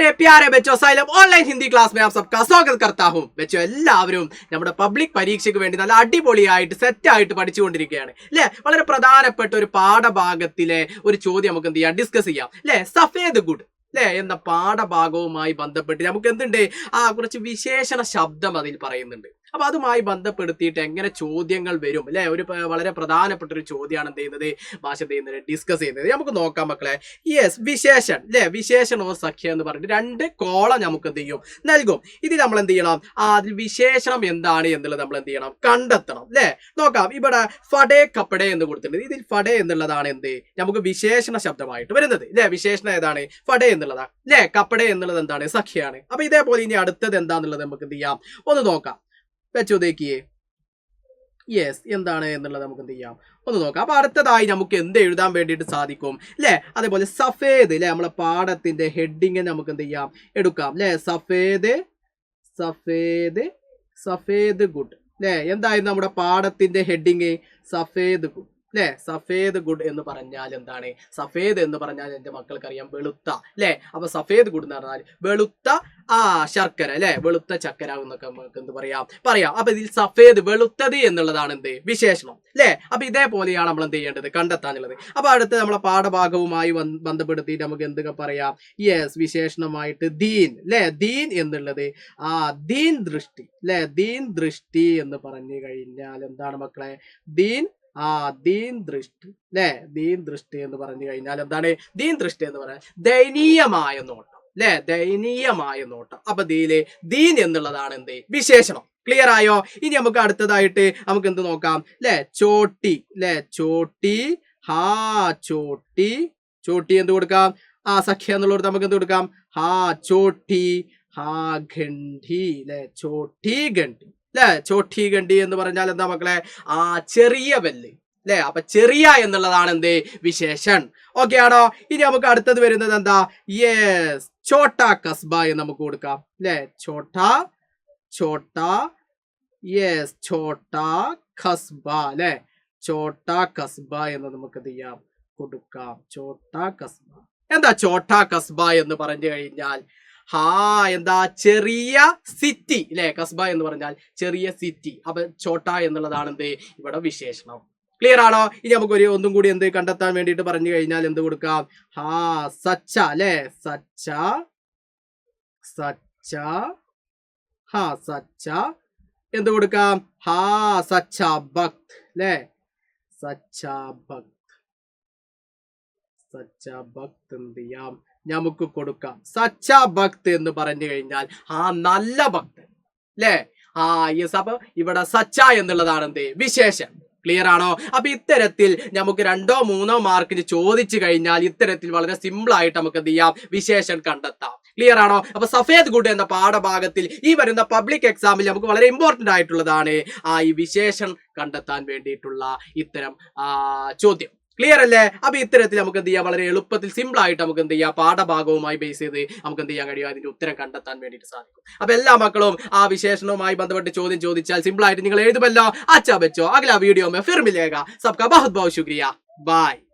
मेरे प्यारे बच्चों साइलम ഓൺലൈൻ ഹിന്ദി ക്ലാസ് में आप सबका स्वागत करता हूं ബच्चോ എല്ലാവരും നമ്മുടെ പബ്ലിക് പരീക്ഷയ്ക്ക് വേണ്ടി നല്ല അടിപൊളിയായിട്ട് സെറ്റ് ആയിട്ട് പഠിച്ചുകൊണ്ടിരിക്കുകയാണ് അല്ലേ വളരെ പ്രധാനപ്പെട്ട ഒരു പാഠഭാഗത്തിലെ ഒരു ചോദ്യം നമുക്ക് എന്ത് ചെയ്യാം ഡിസ്കസ് ചെയ്യാം അല്ലേ സഫേദ് ഗുഡ് അല്ലേ എന്ന പാഠഭാഗവുമായി ബന്ധപ്പെട്ട് നമുക്ക് എന്തുണ്ട് കുറച്ച് വിശേഷണ ശബ്ദം അതിൽ പറയുന്നുണ്ട് അപ്പൊ അതുമായി ബന്ധപ്പെടുത്തിയിട്ട് എങ്ങനെ ചോദ്യങ്ങൾ വരും അല്ലെ ഒരു വളരെ പ്രധാനപ്പെട്ട ഒരു ചോദ്യമാണ് എന്ത് ചെയ്യുന്നത് ഭാഷ ചെയ്യുന്നത് ഡിസ്കസ് ചെയ്യുന്നത് നമുക്ക് നോക്കാം മക്കളെ യെസ് വിശേഷൻ അല്ലെ വിശേഷണോ സഖ്യ എന്ന് പറഞ്ഞിട്ട് രണ്ട് കോളം നമുക്ക് എന്ത് ചെയ്യും നൽകും ഇതിൽ നമ്മൾ എന്ത് ചെയ്യണം അതിൽ വിശേഷണം എന്താണ് എന്നുള്ളത് നമ്മൾ എന്ത് ചെയ്യണം കണ്ടെത്തണം അല്ലെ നോക്കാം ഇവിടെ ഫഡേ കപ്പടേ എന്ന് കൊടുത്തിട്ടുണ്ട് ഇതിൽ ഫഡേ എന്നുള്ളതാണ് എന്ത് നമുക്ക് വിശേഷണ ശബ്ദമായിട്ട് വരുന്നത് അല്ലെ വിശേഷണം ഏതാണ് ഫഡേ എന്നുള്ളതാണ് അല്ലെ കപ്പടേ എന്നുള്ളത് എന്താണ് സഖ്യാണ് അപ്പൊ ഇതേപോലെ ഇനി അടുത്തത് എന്താന്നുള്ളത് നമുക്ക് എന്ത് ചെയ്യാം ഒന്ന് നോക്കാം വെച്ചോ ദേക്കിയേ യെസ് എന്താണ് എന്നുള്ളത് നമുക്ക് എന്ത് ചെയ്യാം ഒന്ന് നോക്കാം അപ്പൊ അടുത്തതായി നമുക്ക് എന്ത് എഴുതാൻ വേണ്ടിയിട്ട് സാധിക്കും അല്ലെ അതേപോലെ സഫേദ് അല്ലെ നമ്മളെ പാഠത്തിന്റെ ഹെഡിങ് നമുക്ക് എന്ത് ചെയ്യാം എടുക്കാം അല്ലെ സഫേദ് സഫേദ് സഫേദ് ഗുഡ് അല്ലെ എന്തായിരുന്നു നമ്മുടെ പാഠത്തിന്റെ ഹെഡിങ് സഫേദ് ഗുഡ് അല്ലെ സഫേദ് ഗുഡ് എന്ന് പറഞ്ഞാൽ എന്താണ് സഫേദ് എന്ന് പറഞ്ഞാൽ എന്റെ മക്കൾക്കറിയാം വെളുത്ത അല്ലെ അപ്പൊ സഫേദ് ഗുഡ് എന്ന് പറഞ്ഞാൽ വെളുത്ത ശർക്കര അല്ലെ വെളുത്ത ചക്കര എന്നൊക്കെ നമുക്ക് എന്ത് പറയാം അപ്പൊ ഇതിൽ സഫേദ് വെളുത്തത് എന്നുള്ളതാണ് എന്ത് വിശേഷണം അല്ലെ അപ്പൊ ഇതേപോലെയാണ് നമ്മൾ എന്ത് ചെയ്യേണ്ടത് കണ്ടെത്താനുള്ളത് അപ്പൊ അടുത്ത് നമ്മളെ പാഠഭാഗവുമായി ബന്ധപ്പെടുത്തിയിട്ട് നമുക്ക് എന്തൊക്കെ പറയാം യെസ് വിശേഷണമായിട്ട് ദീൻ അല്ലെ ദീൻ എന്നുള്ളത് ദീൻ ദൃഷ്ടി അല്ലെ ദീൻ ദൃഷ്ടി എന്ന് പറഞ്ഞു കഴിഞ്ഞാൽ എന്താണ് മക്കളെ ദീൻ ദീൻ ദൃഷ്ടി അല്ലെ ദീൻ ദൃഷ്ടി എന്ന് പറഞ്ഞു കഴിഞ്ഞാൽ എന്താണ് ദീൻ ദൃഷ്ടി എന്ന് പറയാൻ ദയനീയമായ നോട്ടം അല്ലെ ദയനീയമായ നോട്ടം അപ്പൊ ദീലെ ദീൻ എന്നുള്ളതാണ് എന്ത് വിശേഷണം ക്ലിയർ ആയോ ഇനി നമുക്ക് അടുത്തതായിട്ട് നമുക്ക് എന്ത് നോക്കാം അല്ലെ ചോട്ടി അല്ലെ ചോട്ടി ചോട്ടി ചോട്ടി എന്ത് കൊടുക്കാം സഖ്യ എന്നുള്ളത് നമുക്ക് എന്ത് കൊടുക്കാം ചോട്ടി ഘണ്ടി അല്ലെ ചോട്ടി ഘണ്ടി അല്ലെ ചോട്ടി ഗണ്ടി എന്ന് പറഞ്ഞാൽ എന്താ മക്കളെ ചെറിയ വെല്ല് അല്ലെ അപ്പൊ ചെറിയ എന്നുള്ളതാണ് എന്ത് വിശേഷൻ ഓക്കെ ആണോ ഇനി നമുക്ക് അടുത്തത് വരുന്നത് എന്താ യെസ് ചോട്ടാ കസ്ബ എന്ന് നമുക്ക് കൊടുക്കാം അല്ലെ ചോട്ടാ യെസ് ചോട്ടാ കസ്ബ അല്ലെ ചോട്ടാ കസ്ബ എന്ന് നമുക്ക് എന്ത് ചെയ്യാം കൊടുക്കാം ചോട്ടാ കസ്ബ എന്താ ചോട്ടാ കസ്ബ എന്ന് പറഞ്ഞു കഴിഞ്ഞാൽ എന്താ ചെറിയ സിറ്റി അല്ലെ കസ്ബ എന്ന് പറഞ്ഞാൽ ചെറിയ സിറ്റി അപ്പൊ ചോട്ട എന്നുള്ളതാണ് എന്ത് ഇവിടെ വിശേഷണം ക്ലിയർ ആണോ ഇനി നമുക്ക് ഒന്നും കൂടി എന്ത് കണ്ടെത്താൻ വേണ്ടിയിട്ട് പറഞ്ഞു കഴിഞ്ഞാൽ എന്ത് കൊടുക്കാം സച്ച അല്ലെ സച്ച സച്ച എന്ത് കൊടുക്കാം സച്ച ഭക്ത് അല്ലെ സച്ച ഭക്ത് എന്ത് ചെയ്യാം നമുക്ക് കൊടുക്കാം സച്ച ഭക്ത് എന്ന് പറഞ്ഞു കഴിഞ്ഞാൽ നല്ല ഭക്തൻ അല്ലേ യെസ് അപ്പൊ ഇവിടെ സച്ച എന്നുള്ളതാണ് എന്ത് വിശേഷം ക്ലിയർ ആണോ അപ്പൊ ഇത്തരത്തിൽ നമുക്ക് 2 or 3 മാർക്കിന് ചോദിച്ചു കഴിഞ്ഞാൽ ഇത്തരത്തിൽ വളരെ സിമ്പിൾ ആയിട്ട് നമുക്ക് എന്ത് ചെയ്യാം വിശേഷം കണ്ടെത്താം ക്ലിയർ ആണോ അപ്പൊ സഫേദ് ഗുഡ് എന്ന പാഠഭാഗത്തിൽ ഈ വരുന്ന പബ്ലിക് എക്സാമിൽ നമുക്ക് വളരെ ഇമ്പോർട്ടന്റ് ആയിട്ടുള്ളതാണ് ഈ വിശേഷം കണ്ടെത്താൻ വേണ്ടിയിട്ടുള്ള ഇത്തരം ചോദ്യം ക്ലിയർ അല്ലേ അപ്പൊ ഇത്തരത്തിൽ നമുക്ക് എന്ത് ചെയ്യാം വളരെ എളുപ്പത്തിൽ സിമ്പിൾ ആയിട്ട് നമുക്ക് എന്ത് ചെയ്യാം പാഠഭാഗവുമായി ബേസ് ചെയ്ത് നമുക്ക് എന്ത് ചെയ്യാൻ കഴിയും അതിന്റെ ഉത്തരം കണ്ടെത്താൻ വേണ്ടിയിട്ട് സാധിക്കും അപ്പൊ എല്ലാ മക്കളും വിശേഷണവുമായി ബന്ധപ്പെട്ട് ചോദ്യം ചോദിച്ചാൽ സിമ്പിൾ ആയിട്ട് നിങ്ങൾ എഴുതുമല്ലോ അച്ഛാ ബച്ചോ അഗല വീഡിയോ മേ ഫിർ മിലേഗാ സബ്കാ ബഹുത് ബഹുത് ശുക്രിയ ബൈ